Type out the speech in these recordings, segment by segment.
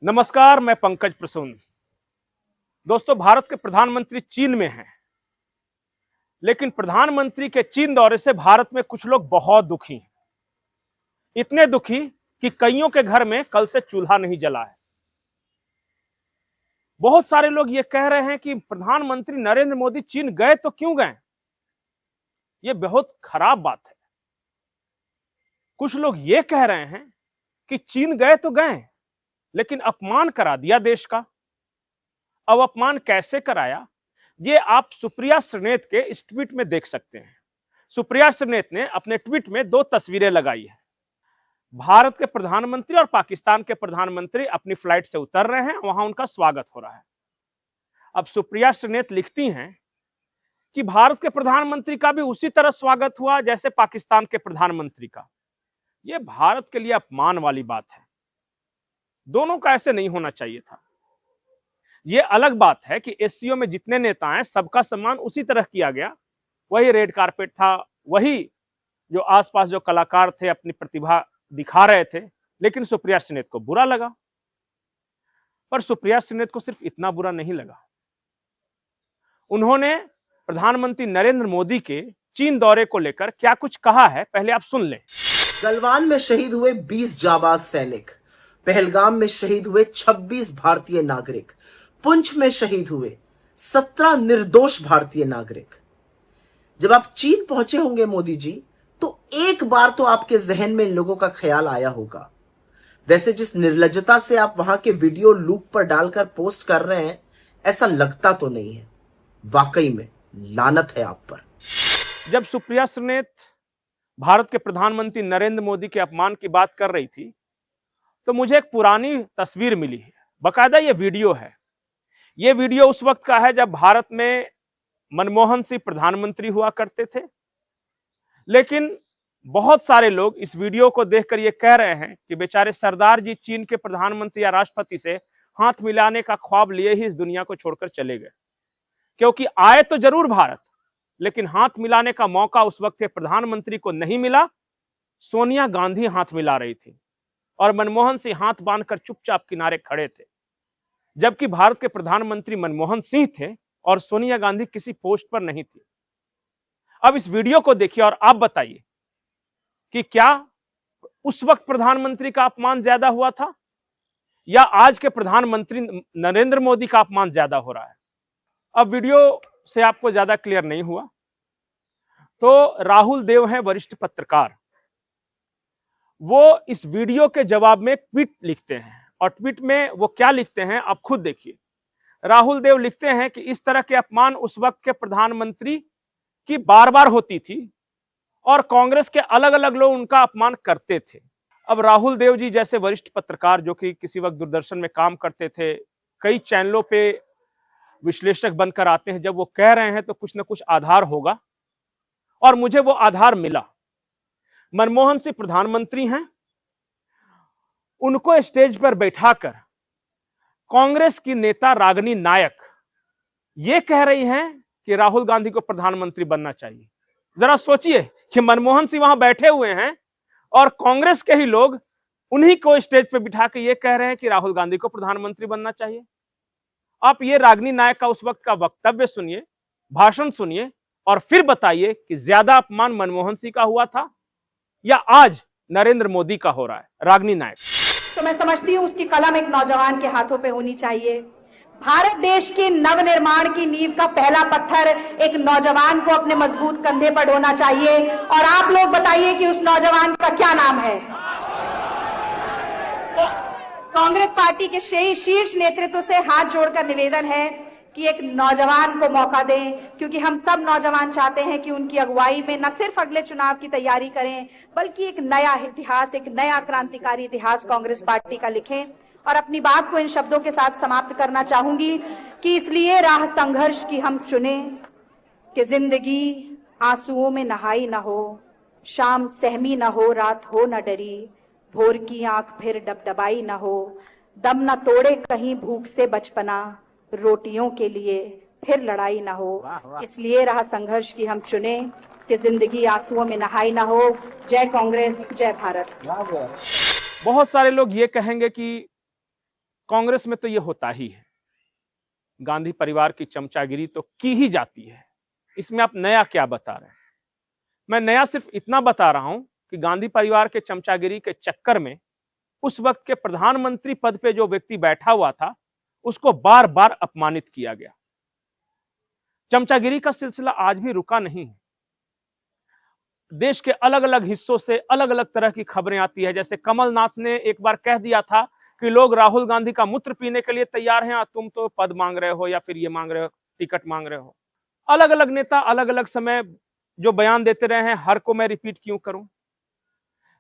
नमस्कार, मैं पंकज प्रसून। दोस्तों, भारत के प्रधानमंत्री चीन में हैं, लेकिन प्रधानमंत्री के चीन दौरे से भारत में कुछ लोग बहुत दुखी हैं। इतने दुखी कि कईयों के घर में कल से चूल्हा नहीं जला है। बहुत सारे लोग ये कह रहे हैं कि प्रधानमंत्री नरेंद्र मोदी चीन गए तो क्यों गए। ये बहुत खराब बात है। कुछ लोग ये कह रहे हैं कि चीन गए तो गए, लेकिन अपमान करा दिया देश का। अब अपमान कैसे कराया, ये आप सुप्रिया श्रीनेत के इस ट्वीट में देख सकते हैं। सुप्रिया श्रीनेत ने अपने ट्वीट में दो तस्वीरें लगाई है। भारत के प्रधानमंत्री और पाकिस्तान के प्रधानमंत्री अपनी फ्लाइट से उतर रहे हैं, वहां उनका स्वागत हो रहा है। अब सुप्रिया श्रीनेत लिखती हैं कि भारत के प्रधानमंत्री का भी उसी तरह स्वागत हुआ जैसे पाकिस्तान के प्रधानमंत्री का। यह भारत के लिए अपमान वाली बात है। दोनों का ऐसे नहीं होना चाहिए था। यह अलग बात है कि एससीओ में जितने नेता हैं सबका सम्मान उसी तरह किया गया। वही रेड कारपेट था, वही जो आसपास जो कलाकार थे अपनी प्रतिभा दिखा रहे थे, लेकिन सुप्रिया श्रीनेत को बुरा लगा। पर सुप्रिया श्रीनेत को सिर्फ इतना बुरा नहीं लगा, उन्होंने प्रधानमंत्री नरेंद्र मोदी के चीन दौरे को लेकर क्या कुछ कहा है, पहले आप सुन लें। गलवान में शहीद हुए 20 जाबाज सैनिक, पहलगाम में शहीद हुए 26 भारतीय नागरिक, पुंछ में शहीद हुए 17 निर्दोष भारतीय नागरिक। जब आप चीन पहुंचे होंगे मोदी जी, तो एक बार तो आपके जहन में इन लोगों का ख्याल आया होगा। वैसे जिस निर्लज्जता से आप वहां के वीडियो लूप पर डालकर पोस्ट कर रहे हैं, ऐसा लगता तो नहीं है। वाकई में लानत है आप पर। जब सुप्रिया श्रीनेत भारत के प्रधानमंत्री नरेंद्र मोदी के अपमान की बात कर रही थी, तो मुझे एक पुरानी तस्वीर मिली है। बकायदा ये वीडियो है। ये वीडियो उस वक्त का है जब भारत में मनमोहन सिंह प्रधानमंत्री हुआ करते थे। लेकिन बहुत सारे लोग इस वीडियो को देखकर ये कह रहे हैं कि बेचारे सरदार जी चीन के प्रधानमंत्री या राष्ट्रपति से हाथ मिलाने का ख्वाब लिए ही इस दुनिया को छोड़कर चले गए। क्योंकि आए तो जरूर भारत, लेकिन हाथ मिलाने का मौका उस वक्त के प्रधानमंत्री को नहीं मिला। सोनिया गांधी हाथ मिला रही थी और मनमोहन सिंह हाथ बांधकर चुपचाप किनारे खड़े थे, जबकि भारत के प्रधानमंत्री मनमोहन सिंह थे और सोनिया गांधी किसी पोस्ट पर नहीं थी। अब इस वीडियो को देखिए और आप बताइए कि क्या उस वक्त प्रधानमंत्री का अपमान ज्यादा हुआ था या आज के प्रधानमंत्री नरेंद्र मोदी का अपमान ज्यादा हो रहा है। अब वीडियो से आपको ज्यादा क्लियर नहीं हुआ तो राहुल देव हैं वरिष्ठ पत्रकार, वो इस वीडियो के जवाब में ट्वीट लिखते हैं और ट्वीट में वो क्या लिखते हैं आप खुद देखिए। राहुल देव लिखते हैं कि इस तरह के अपमान उस वक्त के प्रधानमंत्री की बार बार होती थी और कांग्रेस के अलग अलग लोग उनका अपमान करते थे। अब राहुल देव जी जैसे वरिष्ठ पत्रकार जो कि किसी वक्त दूरदर्शन में काम करते थे, कई चैनलों पे विश्लेषक बनकर आते हैं, जब वो कह रहे हैं तो कुछ ना कुछ आधार होगा और मुझे वो आधार मिला। मनमोहन सिंह प्रधानमंत्री हैं, उनको स्टेज पर बैठाकर कांग्रेस की नेता रागिनी नायक ये कह रही हैं कि राहुल गांधी को प्रधानमंत्री बनना चाहिए। जरा सोचिए कि मनमोहन सिंह वहां बैठे हुए हैं और कांग्रेस के ही लोग उन्हीं को स्टेज पर बिठा के ये कह रहे हैं कि राहुल गांधी को प्रधानमंत्री बनना चाहिए। आप ये रागिनी नायक का उस वक्त का वक्तव्य सुनिए, भाषण सुनिए और फिर बताइए कि ज्यादा अपमान मनमोहन सिंह का हुआ था या आज नरेंद्र मोदी का हो रहा है। रागिनी नायक: तो मैं समझती हूँ उसकी कलम एक नौजवान के हाथों पे होनी चाहिए। भारत देश के नवनिर्माण की नींव का पहला पत्थर एक नौजवान को अपने मजबूत कंधे पर ढोना चाहिए। और आप लोग बताइए कि उस नौजवान का क्या नाम है। कांग्रेस पार्टी के शीर्ष नेतृत्व से हाथ जोड़कर निवेदन है कि एक नौजवान को मौका दें, क्योंकि हम सब नौजवान चाहते हैं कि उनकी अगुवाई में न सिर्फ अगले चुनाव की तैयारी करें, बल्कि एक नया इतिहास, एक नया क्रांतिकारी इतिहास कांग्रेस पार्टी का लिखें। और अपनी बात को इन शब्दों के साथ समाप्त करना चाहूंगी कि इसलिए राह संघर्ष की हम चुने कि जिंदगी आंसुओं में नहाई न हो, शाम सहमी न हो, रात हो न डरी, भोर की आंख फिर डबडबाई न हो, दम न तोड़े कहीं भूख से बचपना, रोटियों के लिए फिर लड़ाई ना हो। इसलिए राह संघर्ष की हम चुने कि जिंदगी आंसुओं में नहाई ना हो। जय कांग्रेस, जय भारत। बहुत सारे लोग ये कहेंगे कि कांग्रेस में तो ये होता ही है, गांधी परिवार की चमचागिरी तो की ही जाती है। इसमें आप नया क्या बता रहे हैं? मैं नया सिर्फ इतना बता रहा हूं कि गांधी परिवार के चमचागिरी के चक्कर में उस वक्त के प्रधानमंत्री पद पे जो व्यक्ति बैठा हुआ था उसको बार बार अपमानित किया गया। चमचागिरी का सिलसिला आज भी रुका नहीं है। देश के अलग अलग हिस्सों से अलग अलग तरह की खबरें आती है। जैसे कमलनाथ ने एक बार कह दिया था कि लोग राहुल गांधी का मूत्र पीने के लिए तैयार हैं, तुम तो पद मांग रहे हो या फिर ये मांग रहे हो, टिकट मांग रहे हो। अलग अलग नेता अलग अलग समय जो बयान देते रहे हैं, हर को मैं रिपीट क्यों करूं।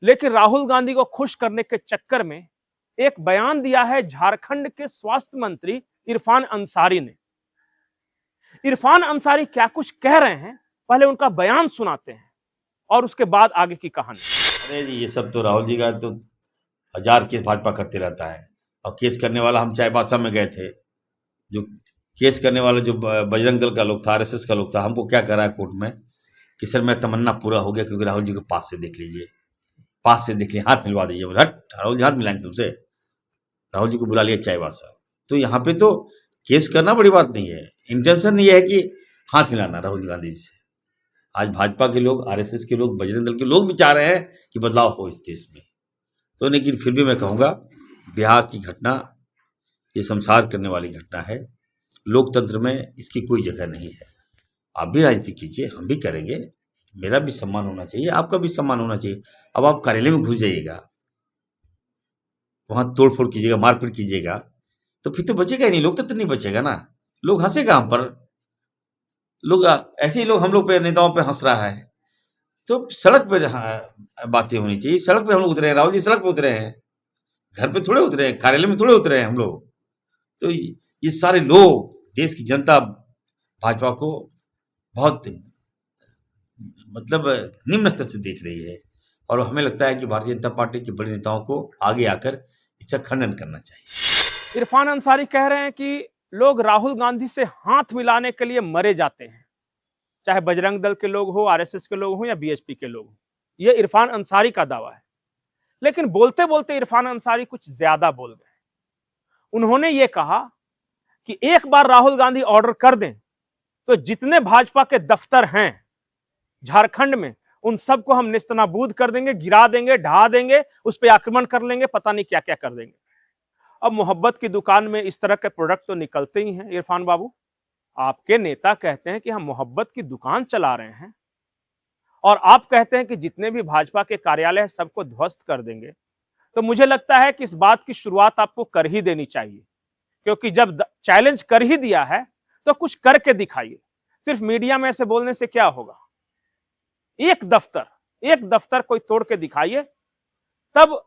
लेकिन राहुल गांधी को खुश करने के चक्कर में एक बयान दिया है झारखंड के स्वास्थ्य मंत्री इरफान अंसारी ने। इरफान अंसारी क्या कुछ कह रहे हैं, पहले उनका बयान सुनाते हैं और उसके बाद आगे की कहानी। अरे जी, ये सब तो राहुल जी का तो 1000 केस भाजपा करते रहता है। और केस करने वाला, हम चाईबासा में गए थे, जो केस करने वाला जो बजरंग दल का लोग था, आरएसएस का लोग था, हमको क्या कह रहा है कोर्ट में कि सर मेरा तमन्ना पूरा हो गया, क्योंकि राहुल जी को पास से देख लीजिए, पास से देख लीजिए, हाथ मिलवा दीजिए। बोला हट, राहुल जी हाथ मिलाएंगे तुमसे? राहुल जी को बुला लिया चाईबासा। तो यहाँ पे तो केस करना बड़ी बात नहीं है, इंटेंशन ये है कि हाथ मिलाना राहुल गांधी जी से। आज भाजपा के लोग, आरएसएस के लोग, बजरंग दल के लोग भी चाह रहे हैं कि बदलाव हो इस देश में। तो लेकिन फिर भी मैं कहूँगा, बिहार की घटना ये संसार करने वाली घटना है। लोकतंत्र में इसकी कोई जगह नहीं है। आप भी राजनीति कीजिए, हम भी करेंगे, मेरा भी सम्मान होना चाहिए, आपका भी सम्मान होना चाहिए। अब आप कार्यालय में घुस जाइएगा, वहाँ तोड़फोड़ कीजिएगा, मारपीट कीजिएगा, तो फिर तो बचेगा ही नहीं, लोकतंत्र नहीं बचेगा ना। लोग हंसेगा हम पर, लोग ऐसे ही लोग हम लोग पे, नेताओं पे हंस रहा है। तो सड़क पे बातें होनी चाहिए। सड़क पे हम लोग उतरे हैं, राहुल जी सड़क पे उतरे हैं, घर पे थोड़े उतरे हैं, कार्यालय में थोड़े उतरे हैं हम लोग। तो ये सारे लोग, देश की जनता भाजपा को बहुत मतलब निम्न स्तर से देख रही है। और हमें लगता है कि भारतीय जनता पार्टी के बड़े नेताओं को आगे आकर इसका खंडन करना चाहिए। इरफान अंसारी कह रहे हैं कि लोग राहुल गांधी से हाथ मिलाने के लिए मरे जाते हैं, चाहे बजरंग दल के लोग हो, आरएसएस के लोग हो या बीएसपी के लोग हो। यह इरफान अंसारी का दावा है। लेकिन बोलते बोलते इरफान अंसारी कुछ ज्यादा बोल गए। उन्होंने यह कहा कि एक बार राहुल गांधी ऑर्डर कर दें तो जितने भाजपा के दफ्तर हैं झारखंड में, उन सबको हम नेस्तनाबूद कर देंगे, गिरा देंगे, ढहा देंगे, उस पर आक्रमण कर लेंगे, पता नहीं क्या क्या कर देंगे। अब मोहब्बत की दुकान में इस तरह के प्रोडक्ट तो निकलते ही हैं। इरफान बाबू, आपके नेता कहते हैं कि हम मोहब्बत की दुकान चला रहे हैं और आप कहते हैं कि जितने भी भाजपा के कार्यालय हैं सबको ध्वस्त कर देंगे। तो मुझे लगता है कि इस बात की शुरुआत आपको कर ही देनी चाहिए, क्योंकि जब चैलेंज कर ही दिया है तो कुछ करके दिखाइए। सिर्फ मीडिया में ऐसे बोलने से क्या होगा? एक दफ्तर कोई तोड़ के दिखाइए, तब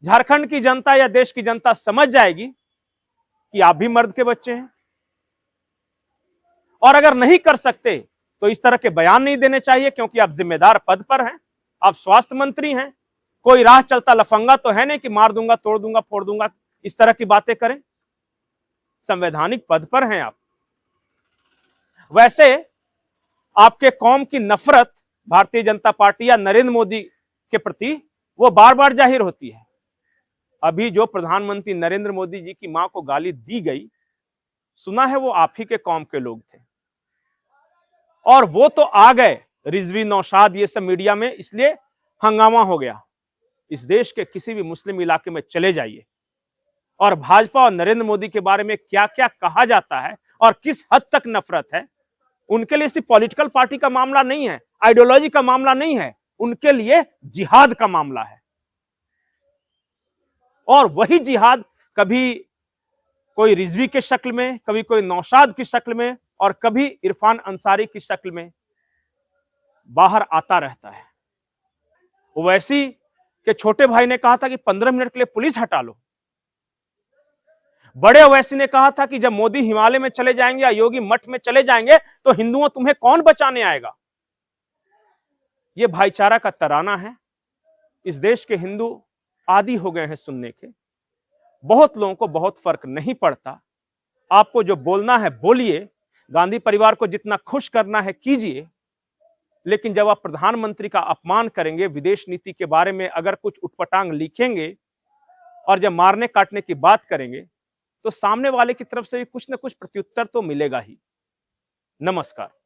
झारखंड की जनता या देश की जनता समझ जाएगी कि आप भी मर्द के बच्चे हैं। और अगर नहीं कर सकते तो इस तरह के बयान नहीं देने चाहिए, क्योंकि आप जिम्मेदार पद पर हैं, आप स्वास्थ्य मंत्री हैं। कोई राह चलता लफंगा तो है नहीं कि मार दूंगा, तोड़ दूंगा, फोड़ दूंगा, इस तरह की बातें करें। संवैधानिक पद पर हैं आप। वैसे आपके कौम की नफरत भारतीय जनता पार्टी या नरेंद्र मोदी के प्रति वो बार बार जाहिर होती है। अभी जो प्रधानमंत्री नरेंद्र मोदी जी की मां को गाली दी गई, सुना है वो आप ही के कौम के लोग थे, और वो तो आ गए रिजवी, नौशाद, ये सब मीडिया में, इसलिए हंगामा हो गया। इस देश के किसी भी मुस्लिम इलाके में चले जाइए और भाजपा और नरेंद्र मोदी के बारे में क्या क्या कहा जाता है और किस हद तक नफरत है। उनके लिए सिर्फ पॉलिटिकल पार्टी का मामला नहीं है, आइडियोलॉजी का मामला नहीं है, उनके लिए जिहाद का मामला है। और वही जिहाद कभी कोई रिजवी के शक्ल में, कभी कोई नौशाद की शक्ल में, और कभी इरफान अंसारी की शक्ल में बाहर आता रहता है। ओवैसी के छोटे भाई ने कहा था कि 15 मिनट के लिए पुलिस हटा लो। बड़े ओवैसी ने कहा था कि जब मोदी हिमालय में चले जाएंगे या योगी मठ में चले जाएंगे तो हिंदुओं तुम्हें कौन बचाने आएगा। यह भाईचारा का तराना है। इस देश के हिंदू आदी हो गए हैं सुनने के। बहुत लोगों को बहुत फर्क नहीं पड़ता। आपको जो बोलना है बोलिए, गांधी परिवार को जितना खुश करना है कीजिए, लेकिन जब आप प्रधानमंत्री का अपमान करेंगे, विदेश नीति के बारे में अगर कुछ उटपटांग लिखेंगे और जब मारने काटने की बात करेंगे, तो सामने वाले की तरफ से भी कुछ ना कुछ प्रत्युत्तर तो मिलेगा ही। नमस्कार।